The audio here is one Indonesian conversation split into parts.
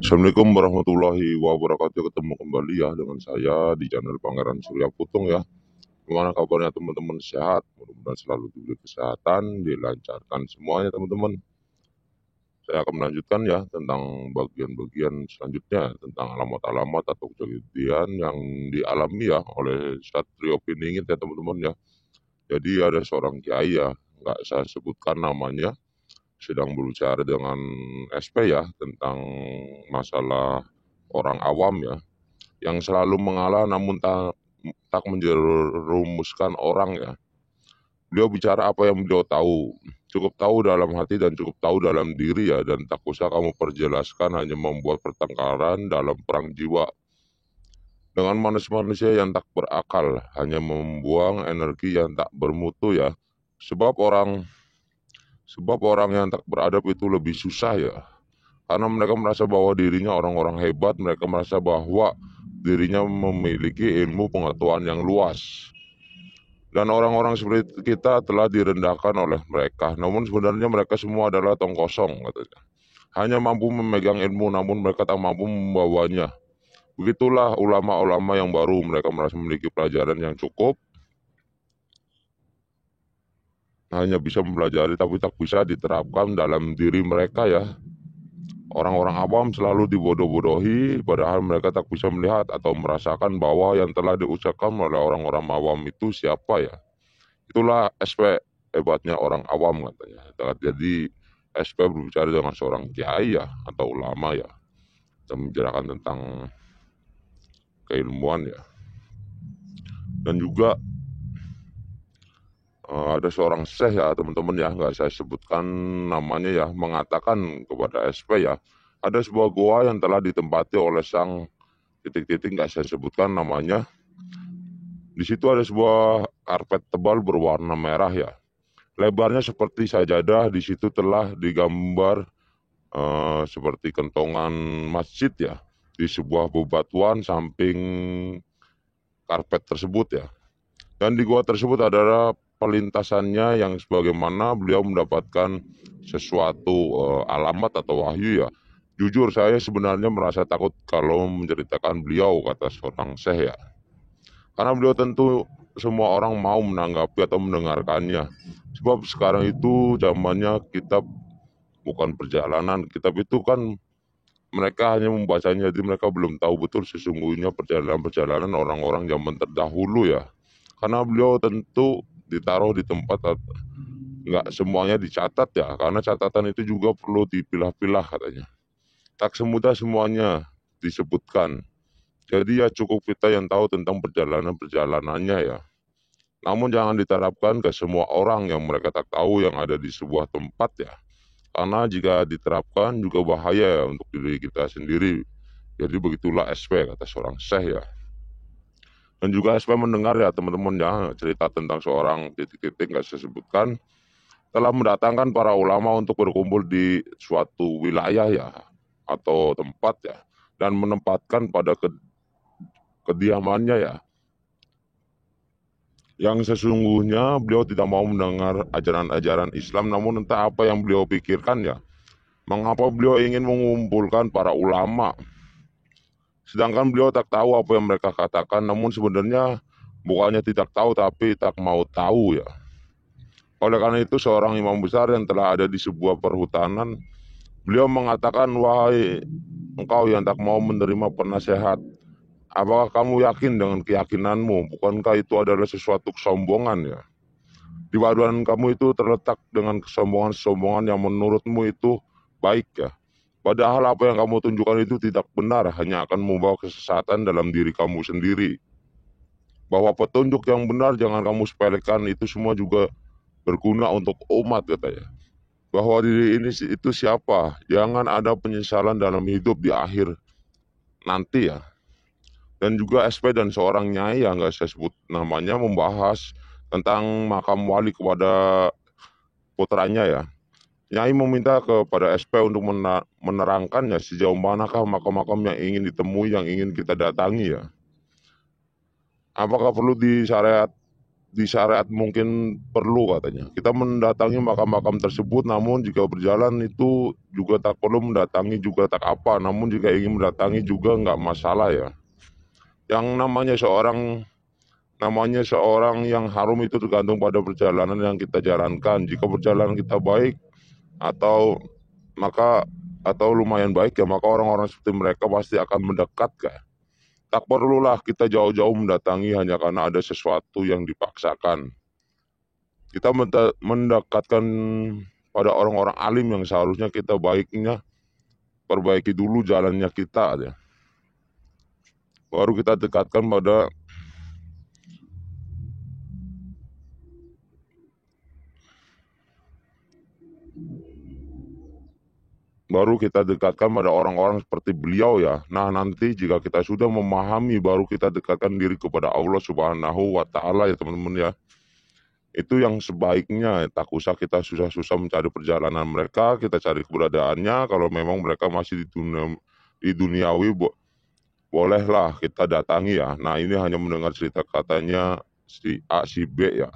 Assalamualaikum warahmatullahi wabarakatuh. Ketemu kembali ya dengan saya di channel Pangeran Surya Putung ya. Gimana kabarnya teman-teman, sehat? Mudah-mudahan selalu diberi kesehatan, dilancarkan semuanya teman-teman. Saya akan melanjutkan ya tentang bagian-bagian selanjutnya tentang alamat-alamat atau kejadian yang dialami ya oleh Satrio Piningit ya teman-teman ya. Jadi ada seorang kiai ya, nggak saya sebutkan namanya, sedang berbicara dengan SP ya tentang masalah orang awam ya yang selalu mengalah namun tak menjerumuskan orang ya. Beliau bicara apa yang beliau tahu, cukup tahu dalam hati dan cukup tahu dalam diri ya, dan tak usah kamu perjelaskan, hanya membuat pertengkaran dalam perang jiwa. Dengan manusia-manusia yang tak berakal, hanya membuang energi yang tak bermutu ya. Sebab orang sebab orang yang tak beradab itu lebih susah ya. Karena mereka merasa bahwa dirinya orang-orang hebat, mereka merasa bahwa dirinya memiliki ilmu pengetahuan yang luas. Dan orang-orang seperti kita telah direndahkan oleh mereka. Namun sebenarnya mereka semua adalah tong kosong katanya. Hanya mampu memegang ilmu namun mereka tak mampu membawanya. Begitulah ulama-ulama yang baru, mereka merasa memiliki pelajaran yang cukup, hanya bisa mempelajari tapi tak bisa diterapkan dalam diri mereka ya. Orang-orang awam selalu dibodoh-bodohi, padahal mereka tak bisa melihat atau merasakan bahwa yang telah diucapkan oleh orang-orang awam itu siapa ya. Itulah SP hebatnya orang awam katanya. Jadi SP berbicara dengan seorang kiai ya, atau ulama ya, dan membicarakan tentang keilmuan ya. Dan juga ada seorang syekh ya teman-teman ya, nggak saya sebutkan namanya ya, mengatakan kepada SP ya, ada sebuah goa yang telah ditempati oleh sang titik-titik, nggak saya sebutkan namanya. Di situ ada sebuah karpet tebal berwarna merah ya. Lebarnya seperti sajadah, di situ telah digambar seperti kentongan masjid ya. Di sebuah bebatuan samping karpet tersebut ya. Dan di gua tersebut adalah pelintasannya yang sebagaimana beliau mendapatkan sesuatu alamat atau wahyu ya. Jujur saya sebenarnya merasa takut kalau menceritakan beliau, kata seorang syekh ya. Karena beliau tentu semua orang mau menanggapi atau mendengarkannya. Sebab sekarang itu zamannya kitab bukan perjalanan. Kitab itu kan mereka hanya membacanya, jadi mereka belum tahu betul sesungguhnya perjalanan-perjalanan orang-orang zaman terdahulu ya. Karena beliau tentu ditaruh di tempat nggak semuanya dicatat ya, karena catatan itu juga perlu dipilah-pilah katanya. Tak semudah semuanya disebutkan. Jadi ya cukup kita yang tahu tentang perjalanan-perjalanannya ya. Namun jangan diterapkan ke semua orang yang mereka tak tahu yang ada di sebuah tempat ya. Karena jika diterapkan juga bahaya ya untuk diri kita sendiri. Jadi begitulah SP, kata seorang syekh ya. Dan juga SP mendengar ya teman-teman ya, cerita tentang seorang titik-titik nggak saya sebutkan, telah mendatangkan para ulama untuk berkumpul di suatu wilayah ya, atau tempat ya, dan menempatkan pada kediamannya ya. Yang sesungguhnya beliau tidak mau mendengar ajaran-ajaran Islam, namun entah apa yang beliau pikirkan ya. Mengapa beliau ingin mengumpulkan para ulama? Sedangkan beliau tak tahu apa yang mereka katakan, namun sebenarnya bukannya tidak tahu tapi tak mau tahu ya. Oleh karena itu seorang imam besar yang telah ada di sebuah perhutanan, beliau mengatakan, wahai engkau yang tak mau menerima penasehat, apakah kamu yakin dengan keyakinanmu? Bukankah itu adalah sesuatu kesombongan ya? Di badan kamu itu terletak dengan kesombongan-kesombongan yang menurutmu itu baik ya. Padahal apa yang kamu tunjukkan itu tidak benar, hanya akan membawa kesesatan dalam diri kamu sendiri. Bahwa petunjuk yang benar jangan kamu sepelekan, itu semua juga berguna untuk umat katanya. Bahwa diri ini itu siapa, jangan ada penyesalan dalam hidup di akhir nanti ya. Dan juga SP dan seorang nyai yang gak saya sebut namanya membahas tentang makam wali kepada putranya ya. Nyai meminta kepada SP untuk menerangkannya sejauh manakah makam-makam yang ingin ditemui, yang ingin kita datangi ya. Apakah perlu di syariat mungkin perlu katanya. Kita mendatangi makam-makam tersebut, namun jika berjalan itu juga tak perlu mendatangi juga tak apa. Namun jika ingin mendatangi juga nggak masalah ya. Yang namanya seorang yang harum itu tergantung pada perjalanan yang kita jalankan. Jika perjalanan kita baik atau maka atau lumayan baik ya, maka orang-orang seperti mereka pasti akan mendekat kan. Tak perlulah kita jauh-jauh mendatangi hanya karena ada sesuatu yang dipaksakan. Kita mendekatkan pada orang-orang alim yang seharusnya kita baiknya perbaiki dulu jalannya kita ya. Baru kita dekatkan pada orang-orang seperti beliau ya. Nah, nanti jika kita sudah memahami baru kita dekatkan diri kepada Allah Subhanahu wa taala ya teman-teman ya. Itu yang sebaiknya, tak usah kita susah-susah mencari perjalanan mereka, kita cari keberadaannya. Kalau memang mereka masih di duniawi bolehlah kita datangi ya. Nah, ini hanya mendengar cerita katanya si A si B ya,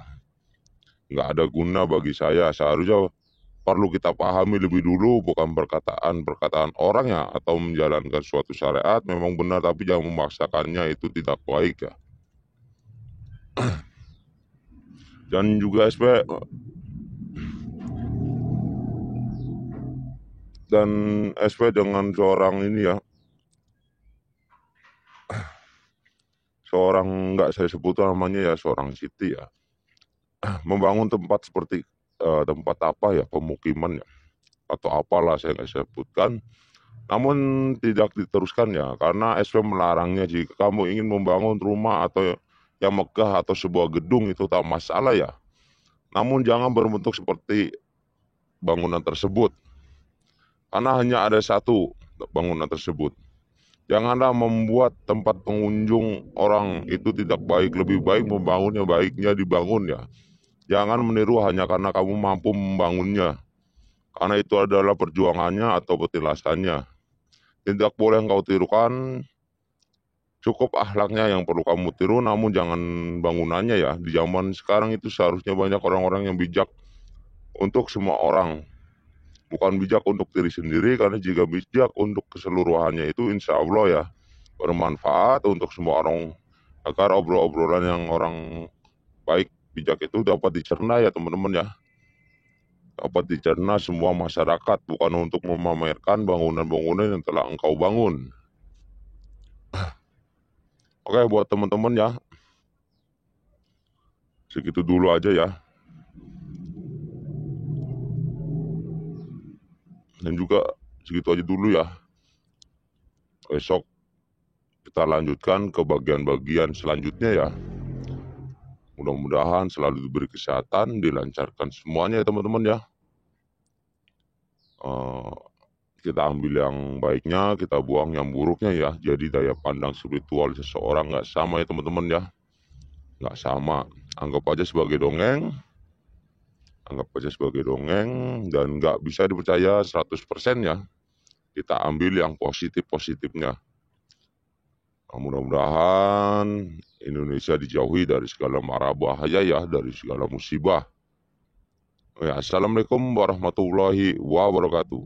nggak ada guna bagi saya. Seharusnya perlu kita pahami lebih dulu, bukan perkataan orang ya, atau menjalankan suatu syariat memang benar tapi jangan memaksakannya, itu tidak baik ya. Dan juga SP dengan seorang ini ya, seorang nggak saya sebut namanya ya, seorang Siti ya, membangun tempat seperti tempat apa ya, pemukiman ya atau apalah saya nggak sebutkan, namun tidak diteruskan ya karena SP melarangnya. Jika kamu ingin membangun rumah atau yang megah atau sebuah gedung itu tak masalah ya, namun jangan berbentuk seperti bangunan tersebut karena hanya ada satu bangunan tersebut. Janganlah membuat tempat pengunjung orang itu tidak baik. Lebih baik membangunnya, baiknya dibangun ya. Jangan meniru hanya karena kamu mampu membangunnya, karena itu adalah perjuangannya atau petilasannya. Tidak boleh engkau tirukan, cukup akhlaknya yang perlu kamu tiru, namun jangan bangunannya ya. Di zaman sekarang itu seharusnya banyak orang-orang yang bijak untuk semua orang, bukan bijak untuk diri sendiri, karena jika bijak untuk keseluruhannya itu insya Allah ya bermanfaat untuk semua orang, agar obrolan yang orang baik bijak itu dapat dicerna ya teman-teman ya, dapat dicerna semua masyarakat, bukan untuk memamerkan bangunan-bangunan yang telah engkau bangun. Oke, buat teman-teman ya, segitu dulu aja ya. Dan juga segitu aja dulu ya. Besok kita lanjutkan ke bagian-bagian selanjutnya ya. Mudah-mudahan selalu diberi kesehatan, dilancarkan semuanya ya teman-teman ya. Kita ambil yang baiknya, kita buang yang buruknya ya. Jadi daya pandang spiritual seseorang nggak sama ya teman-teman ya. Nggak sama. Anggap aja sebagai dongeng. Dan nggak bisa dipercaya 100% ya. Kita ambil yang positif-positifnya. Nah, mudah-mudahan Indonesia dijauhi dari segala mara bahaya ya, dari segala musibah. Ya, assalamualaikum warahmatullahi wabarakatuh.